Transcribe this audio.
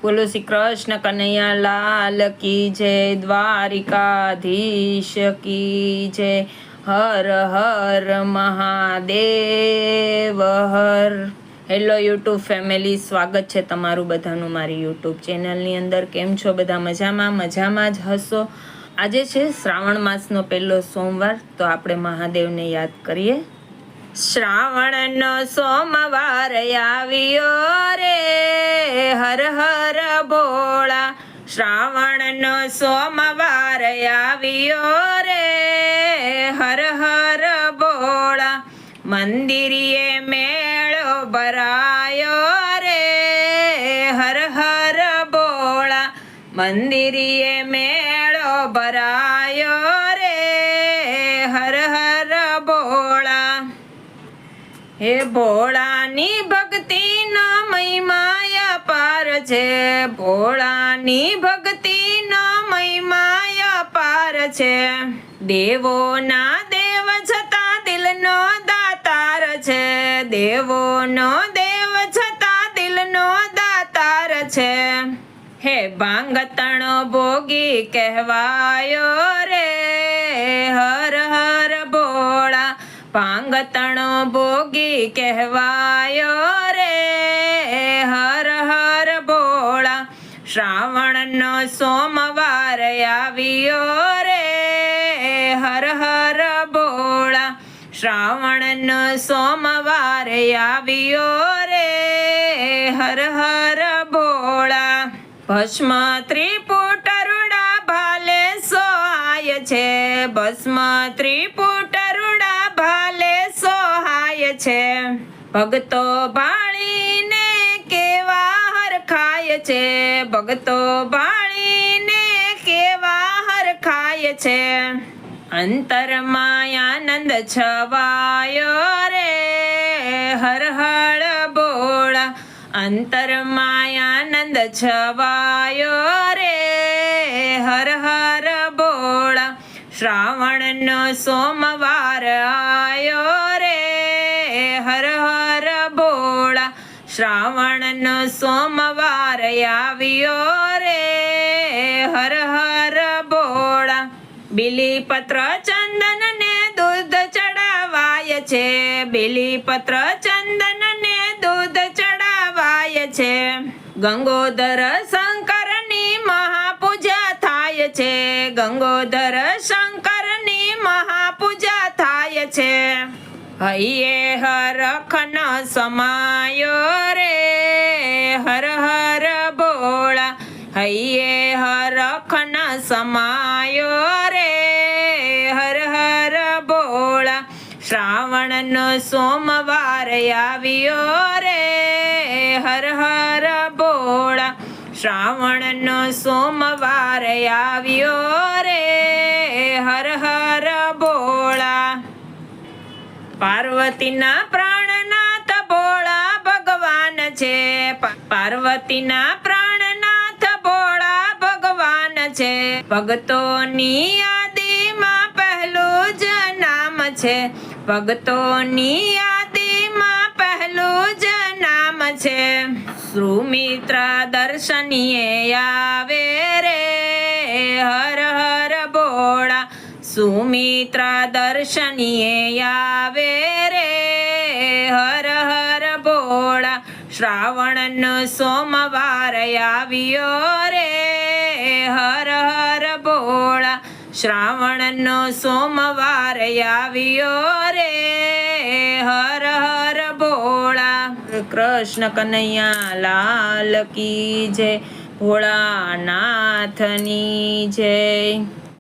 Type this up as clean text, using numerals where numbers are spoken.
બોલો શ્રી કૃષ્ણ કનૈયા લાલ કી જય, દ્વારિકાધીશ કી જય, હર હર મહાદેવ હર. હેલો યુટ્યુબ ફેમિલી, સ્વાગત છે તમારું બધાનું મારી યુટ્યુબ ચેનલની અંદર. કેમ છો બધા? મજામાં જ હશો. આજે છે શ્રાવણ માસનો પહેલો સોમવાર, તો આપણે મહાદેવને યાદ કરીએ. શ્રાવણનો સોમવાર આવ્યો રે, હર હર ભોળા. શ્રાવણનો સોમવાર આવ્યો રે, હર હર ભોળા. મંદિરે મેળો ભરાયો રે, હર હર ભોળા. મંદિરે મેળો ભરાયો રે, હર હર ભોળા. હે ભોળાની ભક્તિનો મહિમા અપાર છે, ભોળાની ભક્તિનો મહિમા અપાર છે. દેવોના દેવ છતાં દિલનો દાતાર છે, દેવોનો દેવ છતાં દિલનો દાતાર છે. હે ભાંગતણો ભોગી કહેવાયો રે, હર હર ભોળા. ભાંગતણો ભોગી કહેવાયો રે, હર હર ભોળા. શ્રાવણનો સોમવાર આવ્યો રે, હર હર ભોળા. શ્રાવણનો સોમવાર આવ્યો રે, હર હર ભોળા. ભસ્મ ત્રિપુટરુડા ભાલે સોહાય છે, ભસ્મ ત્રિપુટરુડા ભાલે સોહાય છે. ભક્તો ભાળીને કેવા હરખાય છે, ભક્તો ભાળીને કેવા હરખાય છે. અંતરમાં આનંદ છવાયો રે, હર હર ભોળા. અંતરમાં આનંદ છવાયો રે, હર હર ભોળા. શ્રાવણનો સોમવાર આવ્યો રે, હર હર ભોળા. શ્રાવણનો સોમવાર આવ્યો રે, હર હર ભોળા. બીલીપત્ર ચંદન ને દૂધ ચડાવાય છે, બીલીપત્ર ચંદન ને દૂધ ચડાવાય છે. ગંગોદર શંકરની મહાપૂજા થાય છે, ગંગોદર શંકરની મહાપૂજા થાય છે. હૈયે હરખનો સમાયો રે, હર હર ભોળા. હૈયે હરખનો સમાયો રે, હર હર ભોળા. શ્રાવણનો સોમવાર આવ્યો રે, હર હર ભોળા. શ્રાવણનો સોમવાર આવ્યો રે, હર હર ભોળા. પાર્વતીના પ્રાણનાથ ભોળા ભગવાન છે, પાર્વતીના પ્રાણનાથ ભોળા ભગવાન છે. ભક્તોની યાદીમાં પહેલું જ નામ છે, ભક્તોની યાદીમાં પહેલું જ નામ છે. સુમિત્રા દર્શનીએ આવે રે, હર હર ભોળા. સુમિત્રા દર્શનીએ આવે રે, હર હર ભોળા. શ્રાવણનો સોમવાર આવ્યો રે, હર હર ભોળા. શ્રાવણનો સોમવાર આવ્યો રે, હર હર ભોળા. કૃષ્ણ કનૈયા લાલ કી જય, ભોળાનાથની જય.